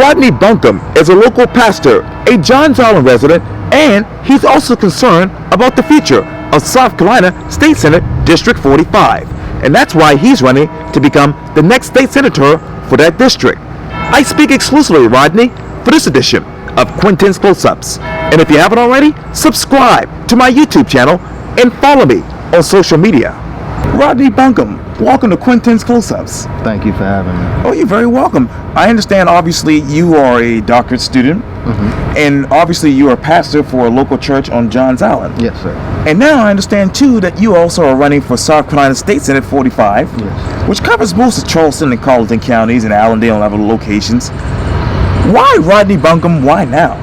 Rodney Buncum is a local pastor, a Johns Island resident, and he's also concerned about the future of South Carolina State Senate District 45. And that's why he's running to become the next state senator for that district. I speak exclusively with Rodney for this edition of Quintin's Close-Ups. And if you haven't already, subscribe to my YouTube channel and follow me on social media. Rodney Buncum, welcome to Quintin's Close-Ups. Thank you for having me. Oh, you're very welcome. I understand, obviously, you are a doctorate student, and obviously you are a pastor for a local church on Johns Island. Yes, sir. And now I understand, too, that you also are running for South Carolina State Senate 45, Yes. which covers most of Charleston and Carleton counties and Allendale and other locations. Why Rodney Buncum? Why now?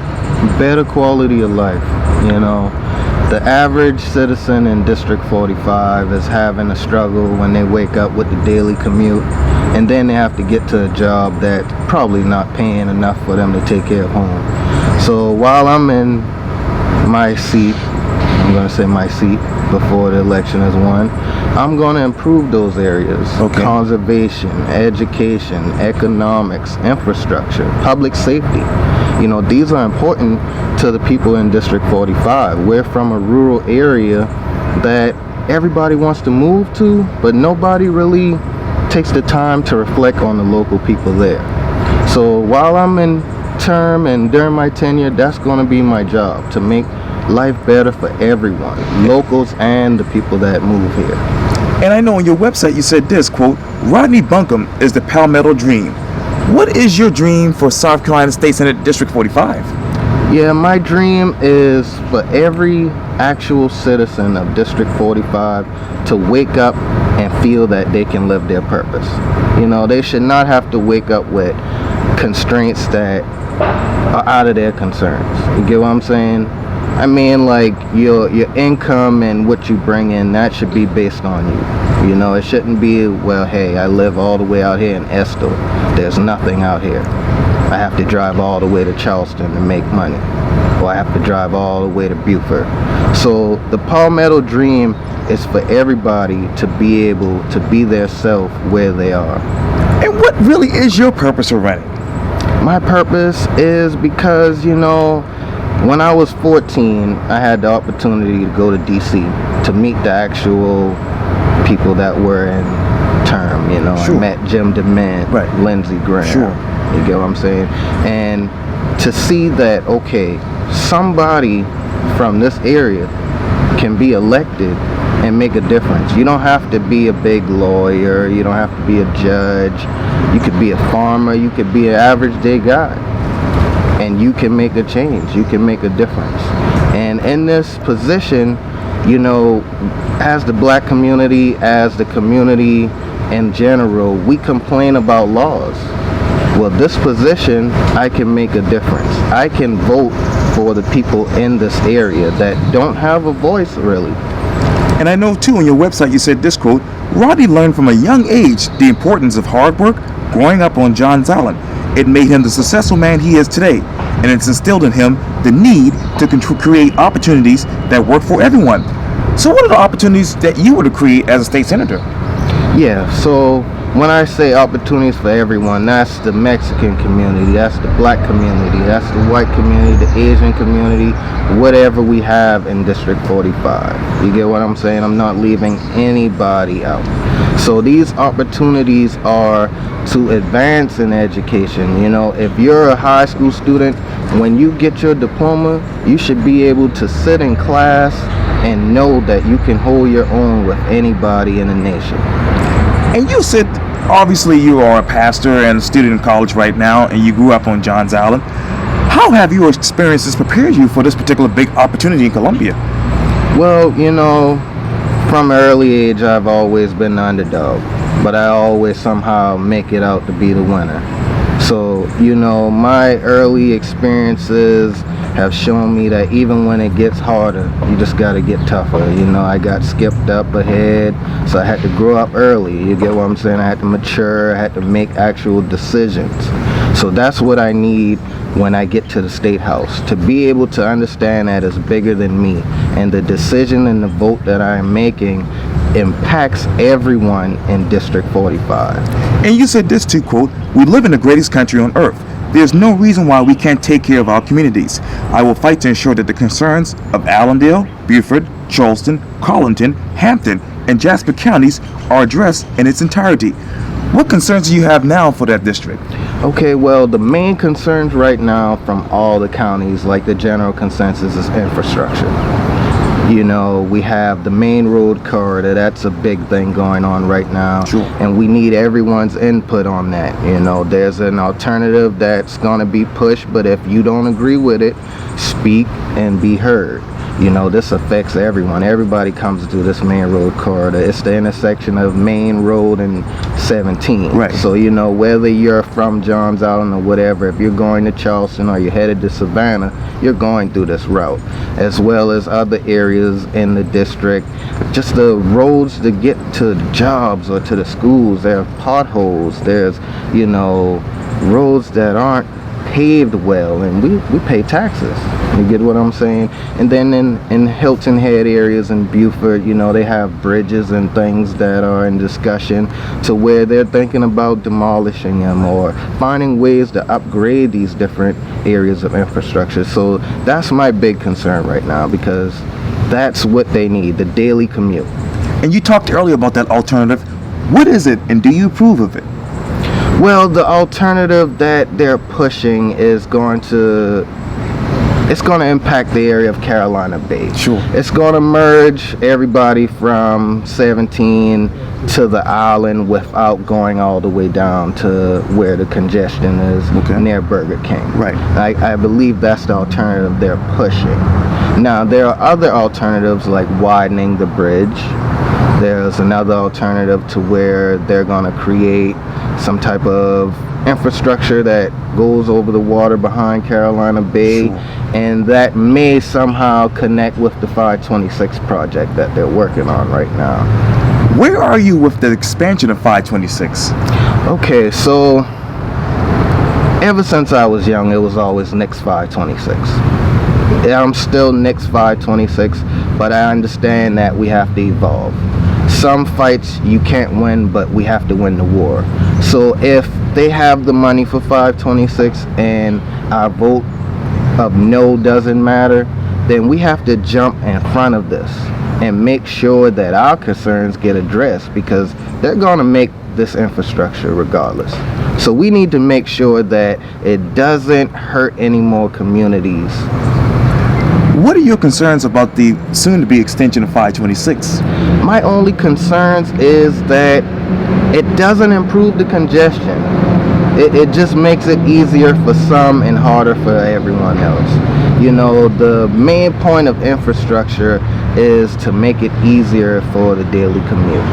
Better quality of life, you know. The average citizen in District 45 is having a struggle when they wake up with the daily commute, and then they have to get to a job that's probably not paying enough for them to take care of home. So while I'm in my seat, I'm going to say my seat before the election is won, I'm going to improve those areas. Okay. Conservation, education, economics, infrastructure, public safety. You know, these are important to the people in District 45. We're from a rural area that everybody wants to move to, but nobody really takes the time to reflect on the local people there. So while I'm in term and during my tenure, that's going to be my job, to make life better for everyone, locals and the people that move here. And I know on your website you said this, quote, Rodney Buncum is the Palmetto Dream. What is your dream for South Carolina State Senate District 45? Yeah, my dream is for every actual citizen of District 45 to wake up and feel that they can live their purpose. You know, they should not have to wake up with constraints that are out of their concerns. You get what I'm saying? I mean, like, your income and what you bring in, that should be based on you. You know, it shouldn't be, well, hey, I live all the way out here in Estill. There's nothing out here. I have to drive all the way to Charleston to make money. Or I have to drive all the way to Beaufort. So the Palmetto Dream is for everybody to be able to be their self where they are. And what really is your purpose of running? My purpose is because, you know, when I was 14, I had the opportunity to go to DC to meet the actual people that were in term, you know. Sure. I met Jim DeMint, Right. Lindsey Graham. Sure. You get what I'm saying? And to see that, okay, somebody from this area can be elected and make a difference. You don't have to be a big lawyer. You don't have to be a judge. You could be a farmer. You could be an average day guy. And you can make a change. You can make a difference. And in this position, you know, as the black community, as the community in general, we complain about laws. Well, this position, I can make a difference. I can vote for the people in this area that don't have a voice, really. And I know, too, on your website you said this, quote, Rodney learned from a young age the importance of hard work growing up on Johns Island. It made him the successful man he is today, and it's instilled in him the need to create opportunities that work for everyone. So what are the opportunities that you were to create as a state senator? Yeah, so when I say opportunities for everyone, that's the Mexican community, that's the black community, that's the white community, the Asian community, whatever we have in District 45. You get what I'm saying? I'm not leaving anybody out. So these opportunities are to advance in education. You know, if you're a high school student, when you get your diploma, you should be able to sit in class and know that you can hold your own with anybody in the nation. And you said, obviously you are a pastor and a student in college right now, and you grew up on Johns Island. How have your experiences prepared you for this particular big opportunity in Columbia? Well, you know, from an early age, I've always been the underdog, but I always somehow make it out to be the winner. So, you know, my early experiences have shown me that even when it gets harder, you just got to get tougher. You know, I got skipped up ahead, so I had to grow up early. You get what I'm saying? I had to mature, I had to make actual decisions. So that's what I need when I get to the State House, to be able to understand that it's bigger than me, and the decision and the vote that I'm making impacts everyone in District 45. And you said this too, quote, we live in the greatest country on earth. there's no reason why we can't take care of our communities. I will fight to ensure that the concerns of Allendale, Beaufort, Charleston, Carlinton, Hampton, and Jasper counties are addressed in its entirety. What concerns do you have now for that district? Okay, well, the main concerns right now from all the counties, like the general consensus, is infrastructure. You know, we have the main road corridor. That's a big thing going on right now. Sure. And we need everyone's input on that. You know, there's an alternative that's going to be pushed, but if you don't agree with it, speak and be heard. You know, this affects everyone. Everybody comes to this main road corridor. It's the intersection of Main Road and 17. Right. So, you know, whether you're from Johns Island or whatever, if you're going to Charleston or you're headed to Savannah, you're going through this route, as well as other areas in the district. Just the roads to get to jobs or to the schools, there are potholes. There's, you know, roads that aren't paved well, and we pay taxes. You get what I'm saying? And then in Hilton Head areas in Beaufort, you know, they have bridges and things that are in discussion to where they're thinking about demolishing them or finding ways to upgrade these different areas of infrastructure. So that's my big concern right now, because that's what they need, the daily commute. And you talked earlier about that alternative. What is it, and do you approve of it? Well, the alternative that they're pushing is going to impact the area of Carolina Bay. Sure. It's going to merge everybody from 17 to the island without going all the way down to where the congestion is, okay, near Burger King. Right. I believe that's the alternative they're pushing. Now, there are other alternatives like widening the bridge. There's another alternative to where they're going to create some type of infrastructure that goes over the water behind Carolina Bay, sure, and that may somehow connect with the 526 project that they're working on right now. Where are you with the expansion of 526? Okay, so ever since I was young, it was always Nick's 526. I'm still Nick's 526, but I understand that we have to evolve. Some fights you can't win, but we have to win the war. So if they have the money for 526 and our vote of no doesn't matter, then we have to jump in front of this and make sure that our concerns get addressed, because they're going to make this infrastructure regardless. So we need to make sure that it doesn't hurt any more communities. What are your concerns about the soon-to-be extension of 526? My only concerns is that it doesn't improve the congestion. It just makes it easier for some and harder for everyone else. You know, the main point of infrastructure is to make it easier for the daily commute.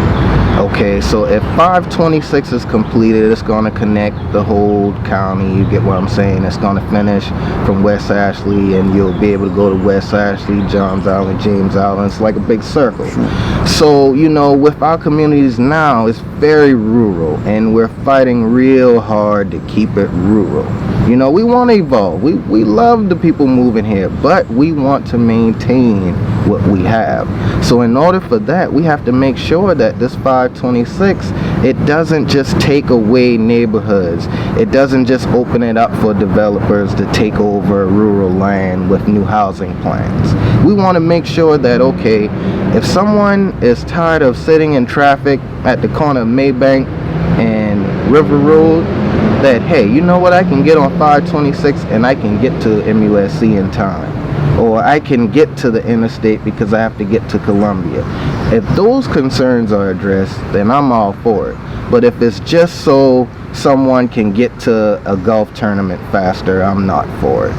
Okay, so if 526 is completed, it's going to connect the whole county. You get what I'm saying? It's going to finish from West Ashley, and you'll be able to go to West Ashley, Johns Island, James Island. It's like a big circle. So, you know, with our communities now, it's very rural, and we're fighting real hard to keep it rural. You know, we want to evolve. We love the people moving here, but we want to maintain what we have. So in order for that, we have to make sure that this 526, it doesn't just take away neighborhoods. It doesn't just open it up for developers to take over rural land with new housing plans. We want to make sure that, okay, if someone is tired of sitting in traffic at the corner of Maybank and River Road, that, hey, you know what, I can get on 526 and I can get to MUSC in time. Or I can get to the interstate because I have to get to Columbia. If those concerns are addressed, then I'm all for it. But if it's just so someone can get to a golf tournament faster, I'm not for it.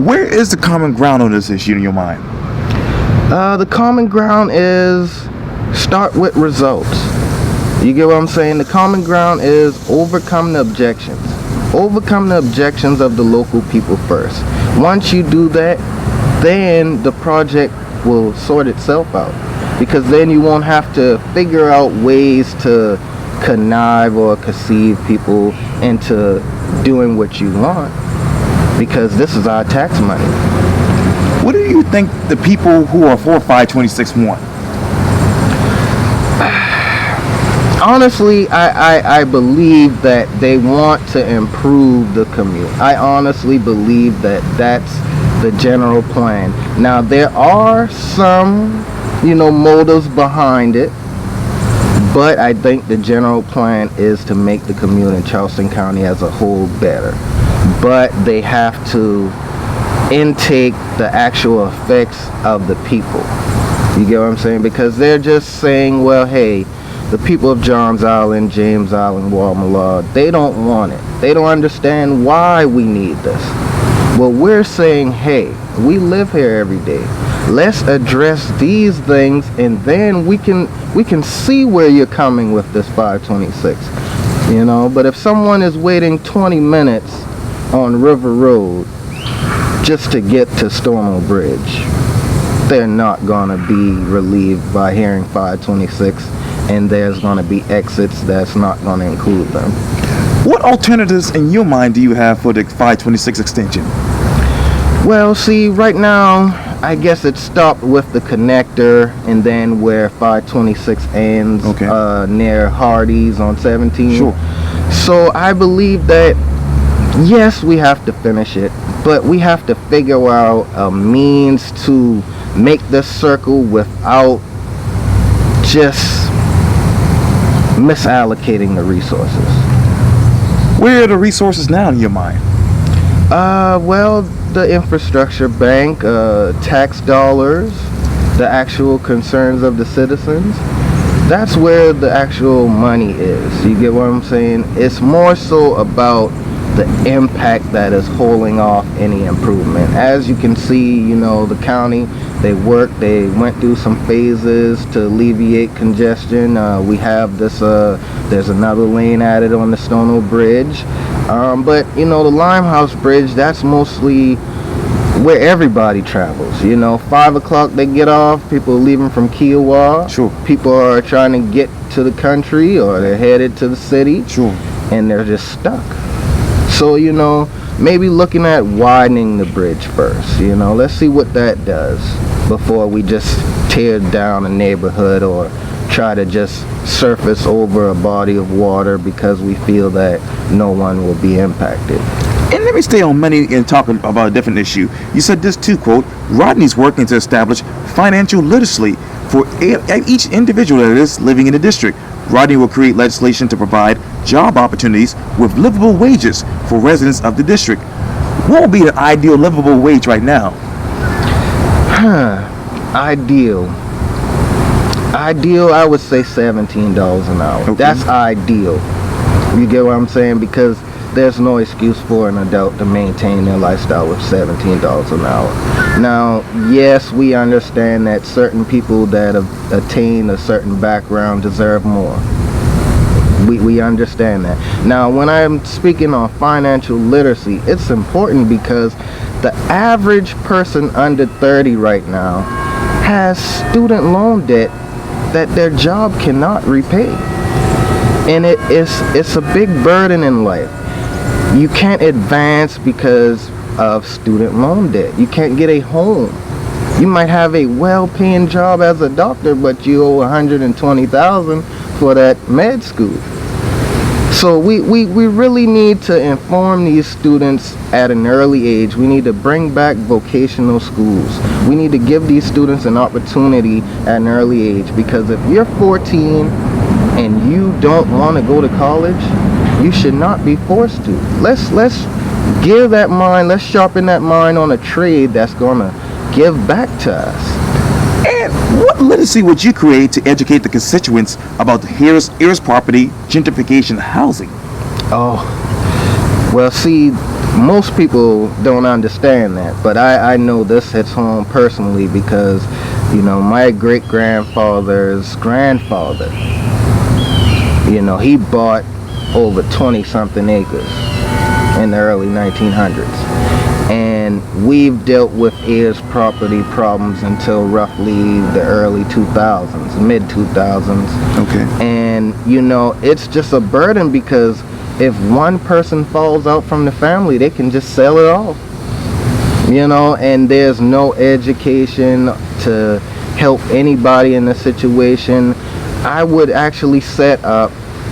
Where is the common ground on this issue in your mind? The common ground is start with results. You get what I'm saying? The common ground is overcome the objections. Overcome the objections of the local people first. Once you do that, then the project will sort itself out. Because then you won't have to figure out ways to connive or deceive people into doing what you want. Because this is our tax money. What do you think the people who are for 526 want? Honestly, I believe that they want to improve the commute. I honestly believe that that's the general plan. Now, there are some, motives behind it, but I think the general plan is to make the commute in Charleston County as a whole better. But they have to intake the actual effects of the people. You get what I'm saying? Because they're just saying, well, hey, the people of Johns Island, James Island, Walmala, they don't want it. They don't understand why we need this. Well, we're saying, hey, we live here every day. Let's address these things, and then we can see where you're coming with this 526. But if someone is waiting 20 minutes on River Road just to get to Stonewall Bridge, they're not gonna be relieved by hearing 526, and there's gonna be exits that's not gonna include them. What alternatives in your mind do you have for the 526 extension? Well, see, right now, I guess it stopped with the connector, and then where 526 ends, near Hardee's on 17. Sure. So I believe that, yes, we have to finish it, but we have to figure out a means to make this circle without just misallocating the resources. Where are the resources now in your mind? Well, the infrastructure bank, tax dollars, the actual concerns of the citizens. That's where the actual money is. You get what I'm saying? It's more so about the impact that is holding off any improvement. As you can see, the county, they went through some phases to alleviate congestion. We have this, there's another lane added on the Stonewall Bridge. But, the Limehouse Bridge, that's mostly where everybody travels. 5 o'clock they get off, people are leaving from Kiowa. Sure. People are trying to get to the country, or they're headed to the city. Sure. And they're just stuck. So, maybe looking at widening the bridge first. Let's see what that does before we just tear down a neighborhood or try to just surface over a body of water because we feel that no one will be impacted. And let me stay on money and talk about a different issue. You said this too, quote, Rodney's working to establish financial literacy for each individual that is living in the district. Rodney will create legislation to provide job opportunities with livable wages for residents of the district. What would be an ideal livable wage right now? Ideal, I would say $17 an hour. Okay. That's ideal. You get what I'm saying? Because there's no excuse for an adult to maintain their lifestyle with $17 an hour. Now, yes, we understand that certain people that have attained a certain background deserve more. We understand that. Now, when I'm speaking on financial literacy, it's important because the average person under 30 right now has student loan debt that their job cannot repay. And it's a big burden in life. You can't advance because of student loan debt. You can't get a home. You might have a well-paying job as a doctor, but you owe $120,000 for that med school. So we really need to inform these students at an early age. We need to bring back vocational schools. We need to give these students an opportunity at an early age, because if you're 14 and you don't want to go to college, you should not be forced to. Let's give that mind, let's sharpen that mind on a trade that's gonna give back to us. And what literacy would you create to educate the constituents about the Harris property gentrification housing? Oh, well, see, most people don't understand that, but I know this hits home personally because, my great-grandfather's grandfather, he bought over 20-something acres in the early 1900s. And we've dealt with heirs property problems until roughly the early 2000s, mid 2000s. Okay. And it's just a burden, because if one person falls out from the family, they can just sell it off. And there's no education to help anybody in the situation. I would actually set up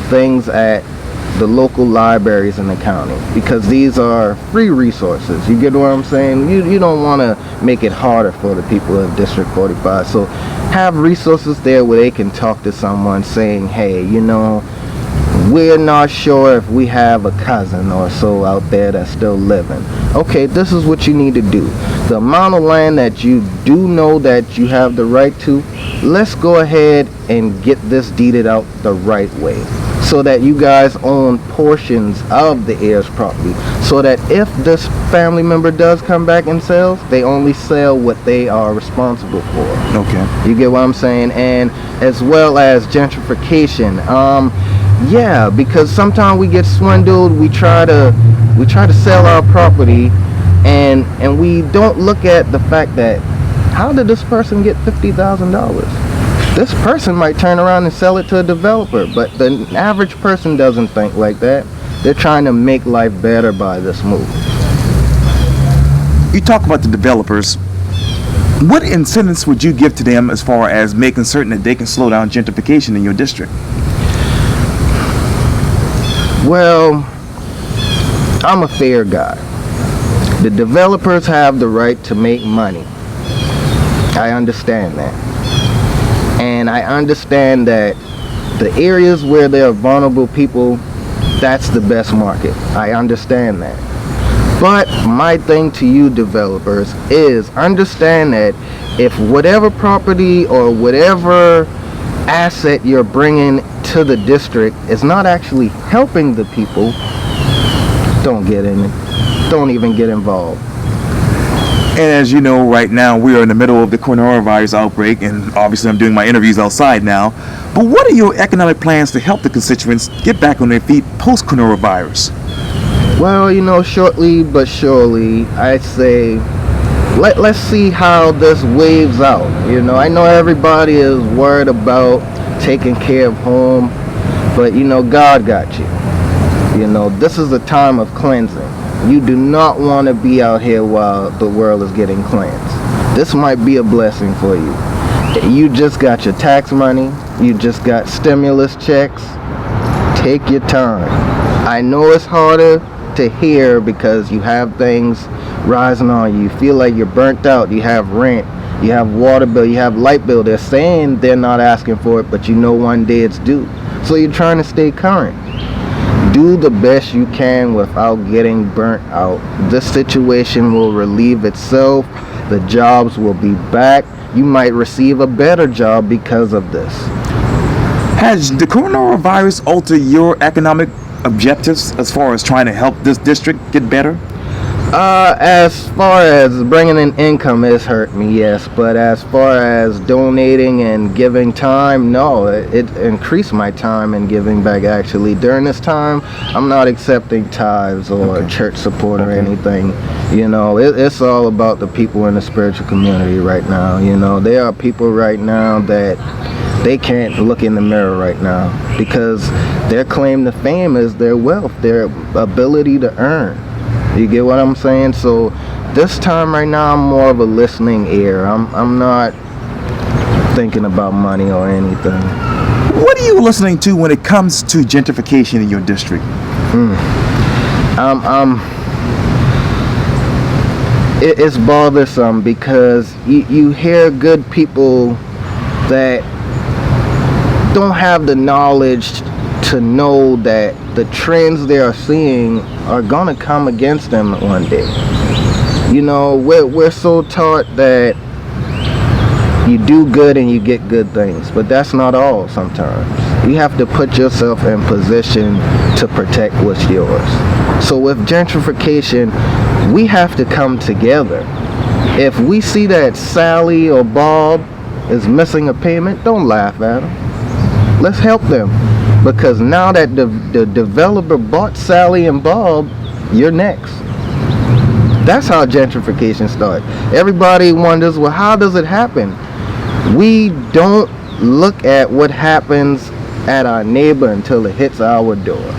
things at the local libraries in the county, because these are free resources. You get what I'm saying? You don't want to make it harder for the people of District 45. So have resources there where they can talk to someone saying, hey, we're not sure if we have a cousin or so out there that's still living. Okay, this is what you need to do. The amount of land that you do know that you have the right to, let's go ahead and get this deeded out the right way, so that you guys own portions of the heir's property, so that if this family member does come back and sells, they only sell what they are responsible for. Okay. You get what I'm saying? And as well as gentrification. Yeah, because sometimes we get swindled. We try to sell our property, and we don't look at the fact that, how did this person get $50,000? This person might turn around and sell it to a developer, but the average person doesn't think like that. They're trying to make life better by this move. You talk about the developers. What incentives would you give to them as far as making certain that they can slow down gentrification in your district? Well, I'm a fair guy. The developers have the right to make money. I understand that. And I understand that the areas where there are vulnerable people, that's the best market. I understand that. But my thing to you developers is understand that if whatever property or whatever asset you're bringing to the district is not actually helping the people, don't get in it. Don't even get involved. And as you know, right now we are in the middle of the coronavirus outbreak, and obviously I'm doing my interviews outside now. But what are your economic plans to help the constituents get back on their feet post-coronavirus? Well, shortly but surely, I'd say let's see how this waves out. I know everybody is worried about taking care of home, but God got you. This is a time of cleansing. You do not want to be out here while the world is getting cleansed. This might be a blessing for you. You just got your tax money. You just got stimulus checks. Take your time. I know it's harder to hear because you have things rising on you. You feel like you're burnt out. You have rent. You have water bill. You have light bill. They're saying they're not asking for it, but one day it's due. So you're trying to stay current. Do the best you can without getting burnt out. This situation will relieve itself. The jobs will be back. You might receive a better job because of this. Has the coronavirus altered your economic objectives as far as trying to help this district get better? As far as bringing in income, it's hurt me, yes. But as far as donating and giving time, no. It increased my time and giving back, actually. During this time, I'm not accepting tithes or church support or anything. It's all about the people in the spiritual community right now. There are people right now that they can't look in the mirror right now because their claim to fame is their wealth, their ability to earn. You get what I'm saying? So this time right now, I'm more of a listening ear. I'm not thinking about money or anything. What are you listening to when it comes to gentrification in your district? It's bothersome because you hear good people that don't have the knowledge to know that the trends they are seeing are gonna come against them one day. We're so taught that you do good and you get good things, but that's not all. Sometimes you have to put yourself in position to protect what's yours. So with gentrification, we have to come together. If we see that Sally or Bob is missing a payment, don't laugh at them. Let's help them. Because now that the developer bought Sally and Bob, you're next. That's how gentrification starts. Everybody wonders, well, how does it happen? We don't look at what happens at our neighbor until it hits our door.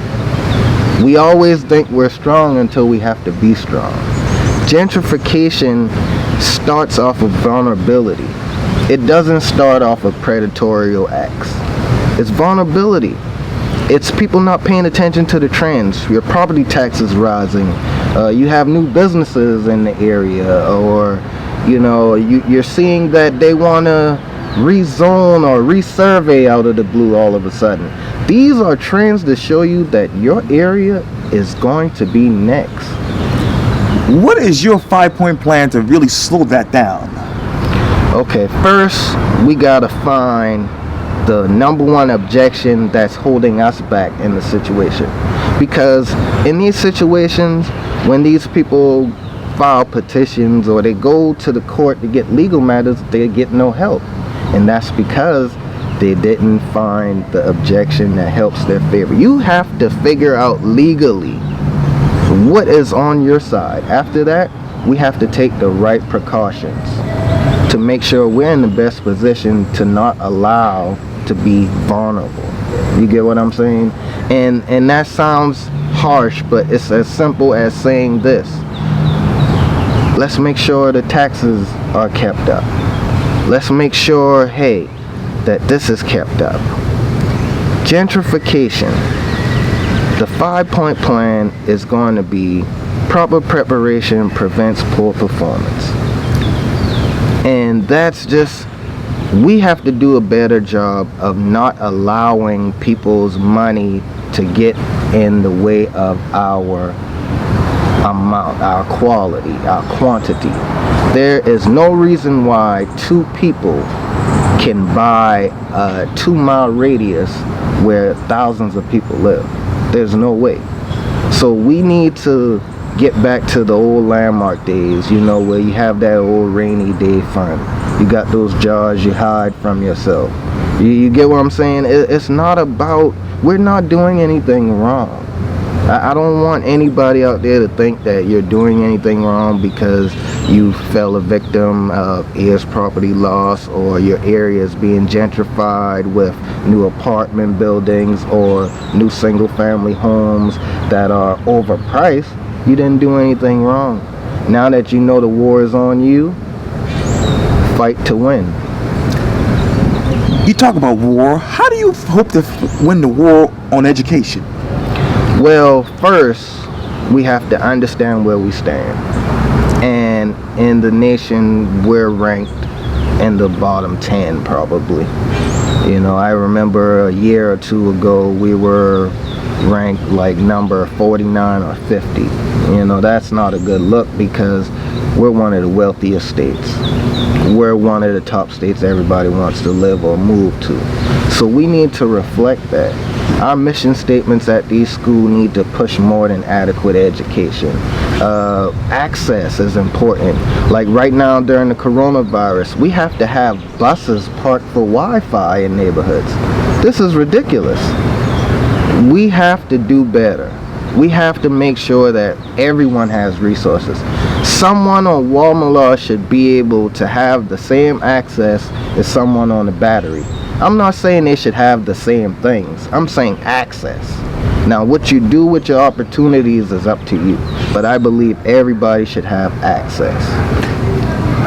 We always think we're strong until we have to be strong. Gentrification starts off of vulnerability. It doesn't start off of predatory acts. It's vulnerability. It's people not paying attention to the trends. Your property taxes rising. You have new businesses in the area, or you're seeing that they want to rezone or resurvey out of the blue all of a sudden. These are trends that show you that your area is going to be next. What is your 5-point plan to really slow that down? Okay, first we gotta find the number one objection that's holding us back in the situation. Because in these situations, when these people file petitions or they go to the court to get legal matters, they get no help. And that's because they didn't find the objection that helps their favor. You have to figure out legally what is on your side. After that, we have to take the right precautions to make sure we're in the best position to not allow to be vulnerable. You get what I'm saying? And that sounds harsh, but it's as simple as saying this. Let's make sure the taxes are kept up. Let's make sure, hey, that this is kept up. Gentrification. The 5-point plan is going to be proper preparation prevents poor performance. And that's just, we have to do a better job of not allowing people's money to get in the way of our amount, our quality, our quantity. There is no reason why two people can buy a 2-mile radius where thousands of people live. There's no way. So we need to get back to the old landmark days, where you have that old rainy day fund. You got those jars you hide from yourself. You get what I'm saying? It's not about, we're not doing anything wrong. I don't want anybody out there to think that you're doing anything wrong because you fell a victim of heirs property loss, or your area is being gentrified with new apartment buildings or new single family homes that are overpriced. You didn't do anything wrong. Now that you know the war is on you, fight to win. You talk about war. How do you hope to win the war on education? Well, first, we have to understand where we stand. And in the nation, we're ranked in the bottom 10 probably. I remember a year or two ago, we were ranked like number 49 or 50. That's not a good look, because we're one of the wealthiest states. We're one of the top states everybody wants to live or move to. So we need to reflect that. Our mission statements at these schools need to push more than adequate education. Access is important. Like right now during the coronavirus, we have to have buses parked for Wi-Fi in neighborhoods. This is ridiculous. We have to do better. We have to make sure that everyone has resources. Someone on Walmart should be able to have the same access as someone on the Battery. I'm not saying they should have the same things. I'm saying access. Now, what you do with your opportunities is up to you. But I believe everybody should have access.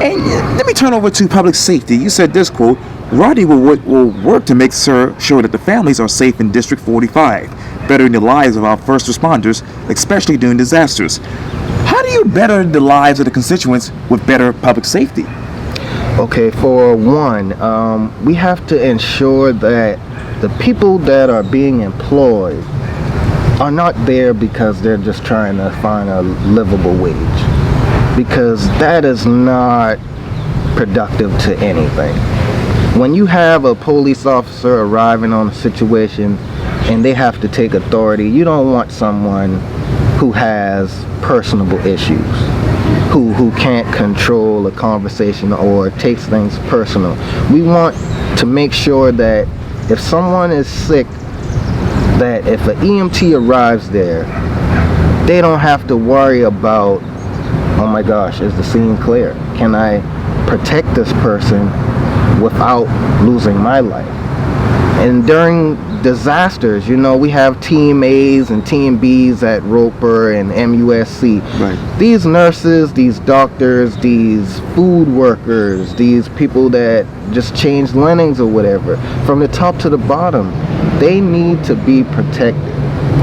And let me turn over to public safety. You said this quote, Rodney will work to make sure that the families are safe in District 45, bettering the lives of our first responders, especially during disasters. How do you better the lives of the constituents with better public safety? Okay, for one, we have to ensure that the people that are being employed are not there because they're just trying to find a livable wage, because that is not productive to anything. When you have a police officer arriving on a situation and they have to take authority, you don't want someone who has personable issues, who can't control a conversation or takes things personal. We want to make sure that if someone is sick, that if an EMT arrives there, they don't have to worry about, oh my gosh, is the scene clear? Can I protect this person without losing my life? And during disasters, we have Team A's and Team B's at Roper and MUSC. Right. These nurses, these doctors, these food workers, these people that just change linens or whatever, from the top to the bottom, they need to be protected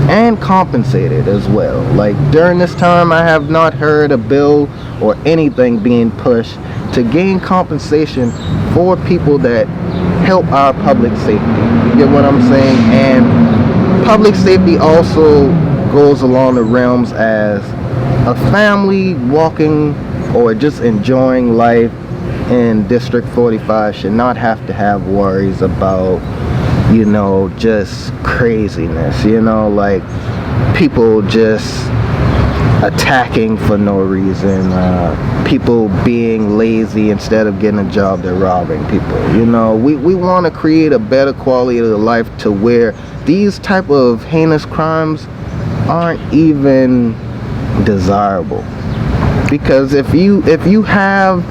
and compensated as well. Like during this time, I have not heard a bill or anything being pushed to gain compensation for people that help our public safety. You get what I'm saying? And public safety also goes along the realms as a family walking or just enjoying life in District 45 should not have to have worries about, just craziness, like people just attacking for no reason, people being lazy instead of getting a job, they're robbing people. We want to create a better quality of life to where these type of heinous crimes aren't even desirable, because if you have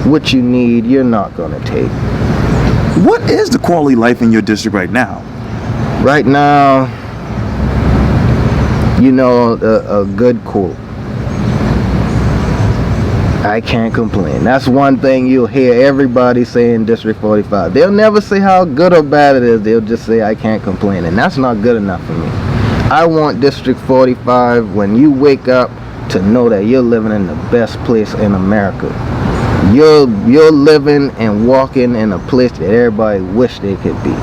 what you need, you're not going to take. What is the quality of life in your district right now? Right now, a good quote: I can't complain. That's one thing you'll hear everybody say in District 45. They'll never say how good or bad it is. They'll just say, I can't complain. And that's not good enough for me. I want District 45, when you wake up, to know that you're living in the best place in America. You're living and walking in a place that everybody wish they could be.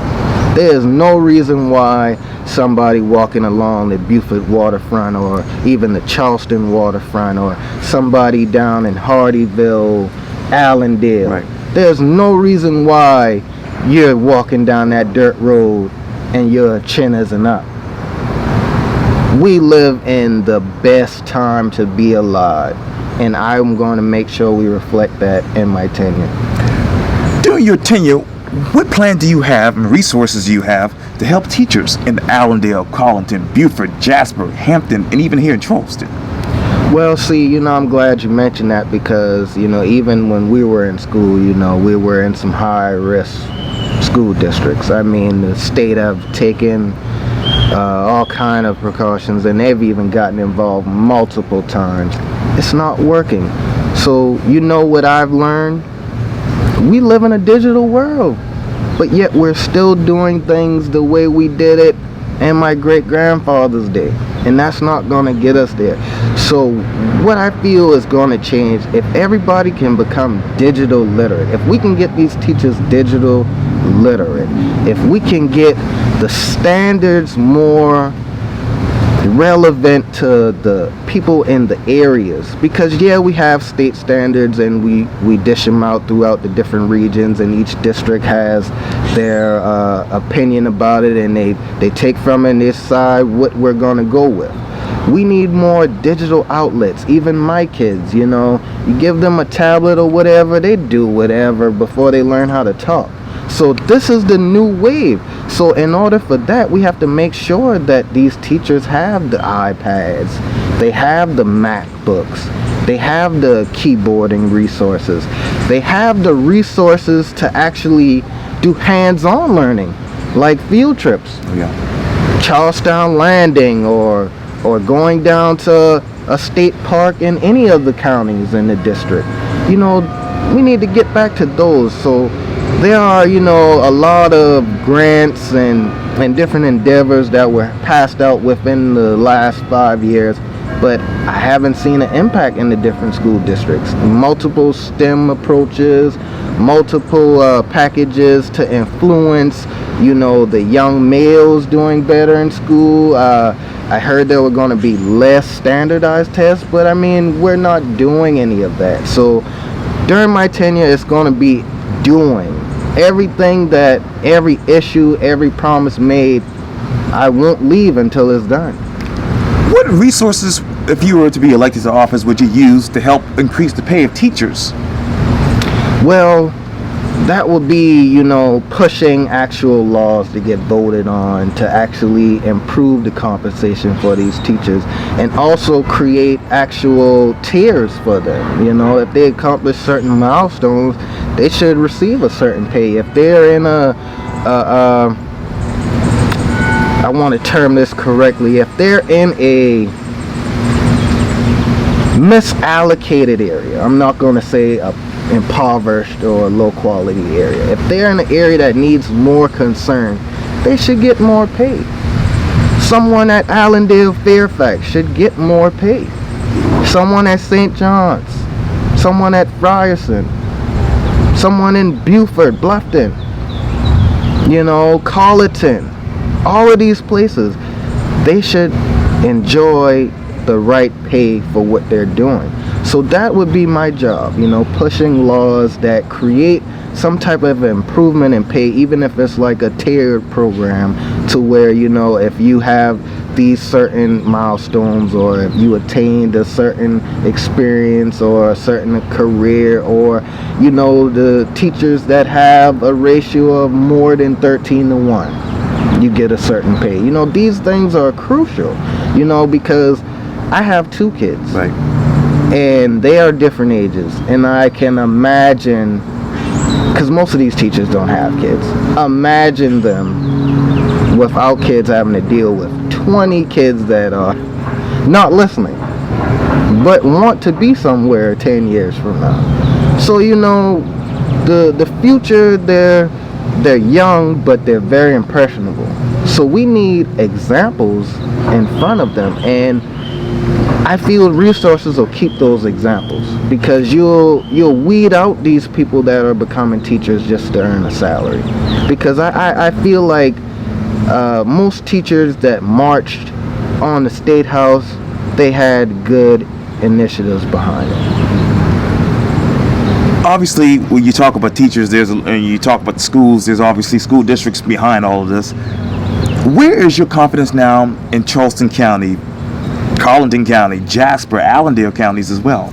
There's no reason why somebody walking along the Beaufort waterfront or even the Charleston waterfront or somebody down in Hardyville, Allendale. Right. There's no reason why you're walking down that dirt road and your chin isn't up. We live in the best time to be alive, and I'm going to make sure we reflect that in my tenure. During your tenure, what plan do you have and resources do you have to help teachers in Allendale, Carlton, Beaufort, Jasper, Hampton, and even here in Charleston? Well, see, I'm glad you mentioned that, because, even when we were in school, we were in some high-risk school districts. I mean, the state have taken all kind of precautions, and they've even gotten involved multiple times. It's not working. So, what I've learned? We live in a digital world, but yet we're still doing things the way we did it in my great-grandfather's day, and that's not going to get us there. So what I feel is going to change if everybody can become digital literate. If we can get these teachers digital literate, if we can get the standards more relevant to the people in the areas, because we have state standards and we dish them out throughout the different regions, and each district has their opinion about it, and they take from it and decide what we're going to go with. We need more digital outlets. Even my kids, you give them a tablet or whatever, they do whatever before they learn how to talk. So this is the new wave. So in order for that, we have to make sure that these teachers have the iPads, they have the MacBooks, they have the keyboarding resources, they have the resources to actually do hands-on learning, like field trips. Charlestown Landing, or going down to a state park in any of the counties in the district. We need to get back to those. So there are, a lot of grants and different endeavors that were passed out within the last 5 years, but I haven't seen an impact in the different school districts. Multiple STEM approaches, multiple packages to influence, the young males doing better in school. I heard there were going to be less standardized tests, but I mean, we're not doing any of that. So during my tenure, it's going to be doing everything, that every issue, every promise made, I won't leave until it's done. What resources, if you were to be elected to office, would you use to help increase the pay of teachers? Well, that would be, pushing actual laws to get voted on to actually improve the compensation for these teachers, and also create actual tiers for them. If they accomplish certain milestones, they should receive a certain pay. If they're in I want to term this correctly, if they're in a misallocated area, I'm not going to say a impoverished or low quality area, if they're in an area that needs more concern, they should get more paid. Someone at Allendale Fairfax should get more paid. Someone at St. John's, someone at Frierson, someone in Beaufort, Bluffton, Colleton, all of these places, they should enjoy the right pay for what they're doing. So that would be my job, pushing laws that create some type of improvement in pay, even if it's like a tiered program, to where, if you have these certain milestones, or if you attained a certain experience or a certain career, or the teachers that have a ratio of more than 13-to-1, you get a certain pay. These things are crucial, because I have 2 kids, Right. and they are different ages, and I can imagine, because most of these teachers don't have kids, imagine them without kids having to deal with 20 kids that are not listening but want to be somewhere 10 years from now. So the future, they're young, but they're very impressionable, so we need examples in front of them, and I feel resources will keep those examples, because you'll weed out these people that are becoming teachers just to earn a salary. Because I feel like most teachers that marched on the State House, they had good initiatives behind it. Obviously, when you talk about teachers, and you talk about the schools, there's obviously school districts behind all of this. Where is your confidence now in Charleston County, Colleton County, Jasper, Allendale counties as well?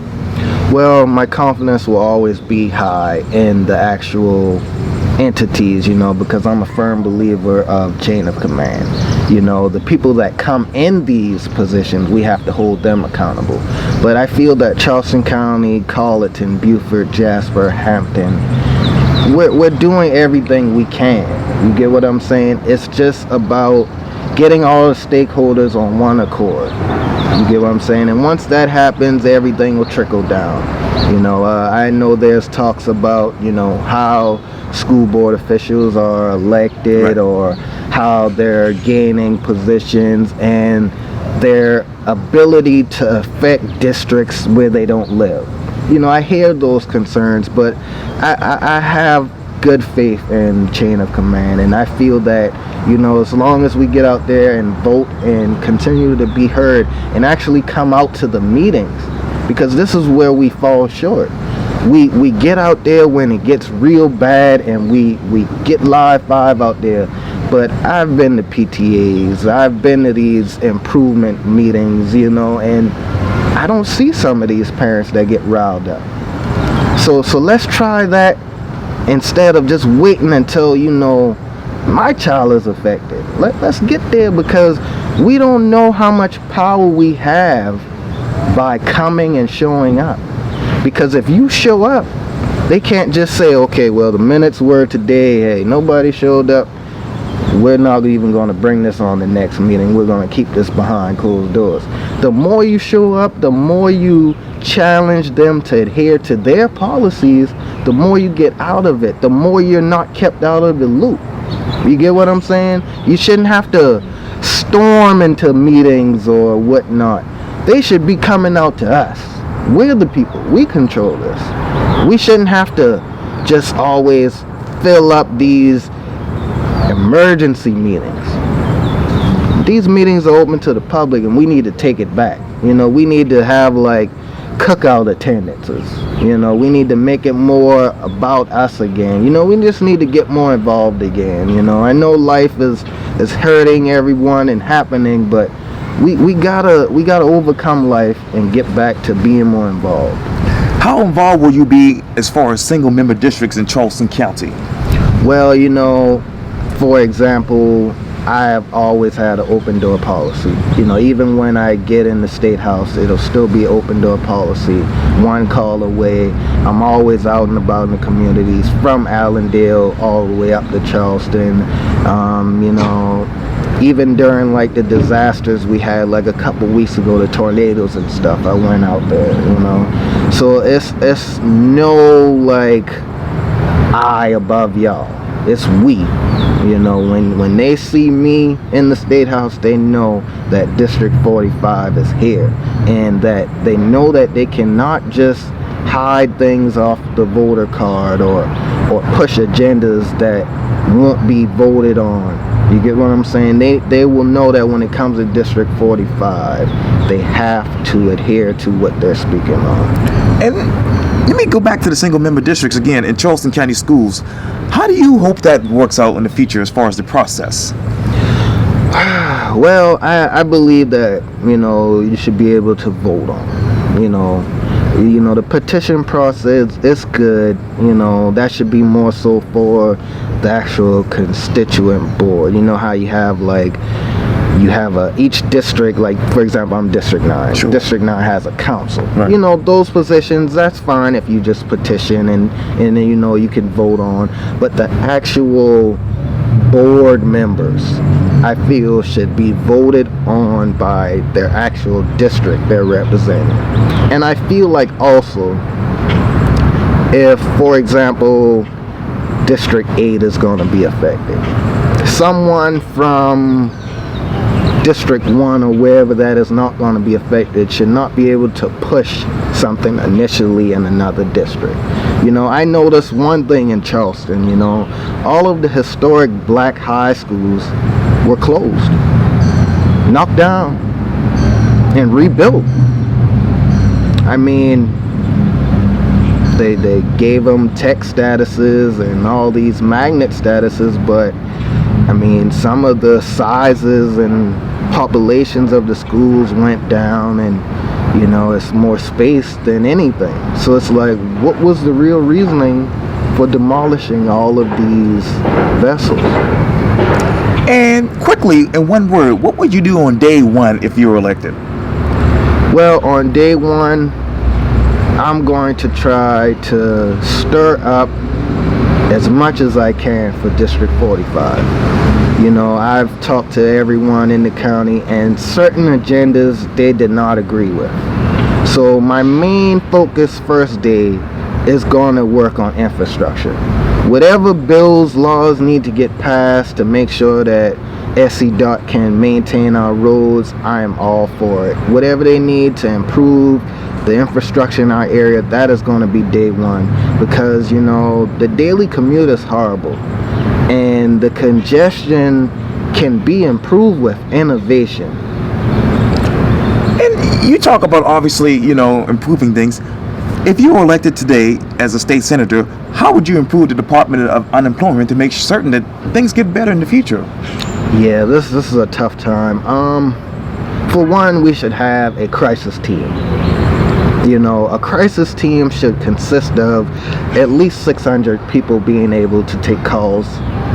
Well, my confidence will always be high in the actual entities, because I'm a firm believer of chain of command. The people that come in these positions, we have to hold them accountable. But I feel that Charleston County, Colleton, Beaufort, Jasper, Hampton, we're doing everything we can. You get what I'm saying? It's just about getting all the stakeholders on one accord. You get what I'm saying? And once that happens, everything will trickle down. I know there's talks about, how school board officials are elected, right, or how they're gaining positions and their ability to affect districts where they don't live. I hear those concerns, but I have good faith in chain of command, and I feel that as long as we get out there and vote and continue to be heard and actually come out to the meetings, because this is where we fall short. We get out there when it gets real bad, and we get live 5 out there. But I've been to PTAs, I've been to these improvement meetings, and I don't see some of these parents that get riled up. So let's try that instead of just waiting until my child is affected. Let's get there, because we don't know how much power we have by coming and showing up. Because if you show up, they can't just say, okay, well, the minutes were today, hey, nobody showed up, we're not even going to bring this on the next meeting, we're going to keep this behind closed doors. The more you show up, the more you challenge them to adhere to their policies, the more you get out of it, the more you're not kept out of the loop. You get what I'm saying? You shouldn't have to storm into meetings or whatnot. They should be coming out to us. We're the people. We control this. We shouldn't have to just always fill up these emergency meetings. These meetings are open to the public, and we need to take it back. We need to have like cookout attendances. We need to make it more about us again. We just need to get more involved again. I know life is hurting everyone and happening, but we gotta overcome life and get back to being more involved. How involved will you be as far as single member districts in Charleston County? Well, for example, I have always had an open door policy. Even when I get in the State House, it'll still be open door policy, one call away. I'm always out and about in the communities, from Allendale all the way up to Charleston. Even during like the disasters we had like a couple weeks ago, the tornadoes and stuff, I went out there, you know. So it's no like I above y'all. It's we. You know, when they see me in the State House, they know that District 45 is here, and that they know that they cannot just hide things off the voter card or push agendas that won't be voted on. You get what I'm saying? They will know that when it comes to District 45, they have to adhere to what they're speaking on. And let me go back to the single member districts again in Charleston County schools. How do you hope that works out in the future as far as the process? Well, I believe that, you know, you should be able to vote on it. You know, the petition process is good. You know, that should be more so for the actual constituent board. You know how you have like, you have each district, like for example, I'm District 9. Sure. District 9 has a council. Right. You know, those positions, that's fine if you just petition and then, you know, you can vote on. But the actual board members, I feel, should be voted on by their actual district they're representing. And I feel like also, if, for example, District 8 is going to be affected, someone from District 1 or wherever that is not going to be affected should not be able to push something initially in another district. You know, I noticed one thing in Charleston, you know, all of the historic black high schools were closed, knocked down, and rebuilt. I mean, they gave them tech statuses and all these magnet statuses, but I mean, some of the sizes and populations of the schools went down, and you know, it's more space than anything. So it's like, what was the real reasoning for demolishing all of these vessels? And quickly, in one word, what would you do on day one if you were elected? Well, on day one, I'm going to try to stir up as much as I can for District 45. You know, I've talked to everyone in the county, and certain agendas they did not agree with. So my main focus first day is going to work on infrastructure. Whatever bills, laws need to get passed to make sure that SCDOT can maintain our roads, I am all for it. Whatever they need to improve the infrastructure in our area, that is going to be day one, because you know, the daily commute is horrible, and the congestion can be improved with innovation. And you talk about, obviously, you know, improving things. If you were elected today as a state senator, how would you improve the Department of Unemployment to make certain that things get better in the future? Yeah, this is a tough time. For one, we should have a crisis team. You know, a crisis team should consist of at least 600 people being able to take calls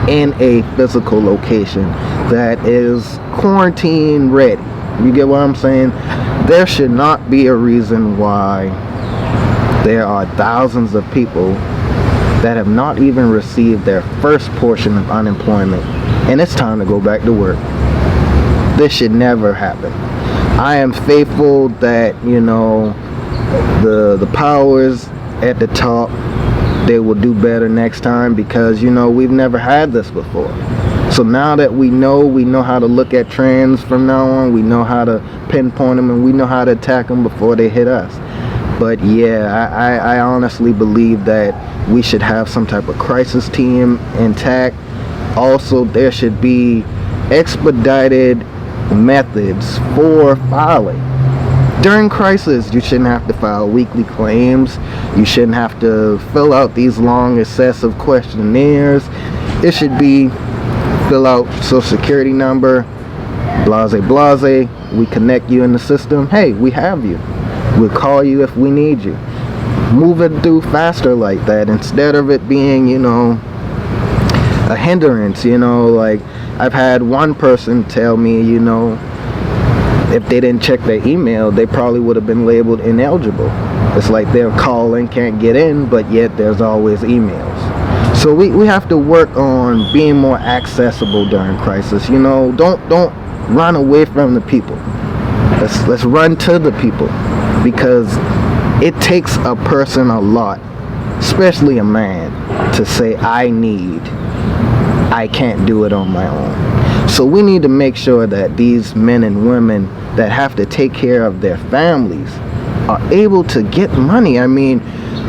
in a physical location that is quarantine ready. You get what I'm saying? There should not be a reason why there are thousands of people that have not even received their first portion of unemployment, and it's time to go back to work. This should never happen. I am faithful that, you know, the powers at the top, they will do better next time, because you know, we've never had this before. So now that we know how to look at trends from now on, we know how to pinpoint them, and we know how to attack them before they hit us. But yeah, I honestly believe that we should have some type of crisis team intact. Also, there should be expedited methods for filing. During crisis, you shouldn't have to file weekly claims. You shouldn't have to fill out these long, excessive questionnaires. It should be fill out social security number, blase blase. We connect you in the system. Hey, we have you. We'll call you if we need you. Move it through faster like that, instead of it being, you know, a hindrance. You know, like I've had one person tell me, you know, if they didn't check their email, they probably would have been labeled ineligible. It's like they're calling, can't get in, but yet there's always emails. So we have to work on being more accessible during crisis. You know, don't run away from the people. Let's run to the people, because it takes a person a lot, especially a man, to say I can't do it on my own. So we need to make sure that these men and women that have to take care of their families are able to get money. I mean,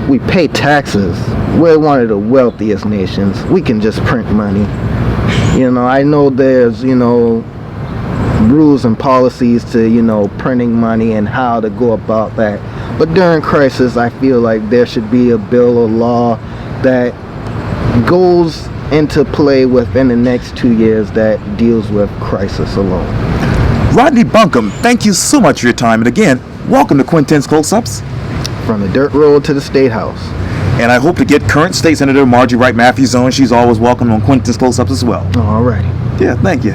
we pay taxes. We're one of the wealthiest nations. We can just print money. You know, I know there's, you know, rules and policies to, you know, printing money and how to go about that. But during crisis, I feel like there should be a bill or law that goes into play within the next 2 years that deals with crisis alone. Rodney Buncum, thank you so much for your time. And again, welcome to Quintin's Close-Ups. From the dirt road to the State House. And I hope to get current State Senator Margie Wright Matthews on. She's always welcome on Quintin's Close-Ups as well. All righty. Yeah, thank you.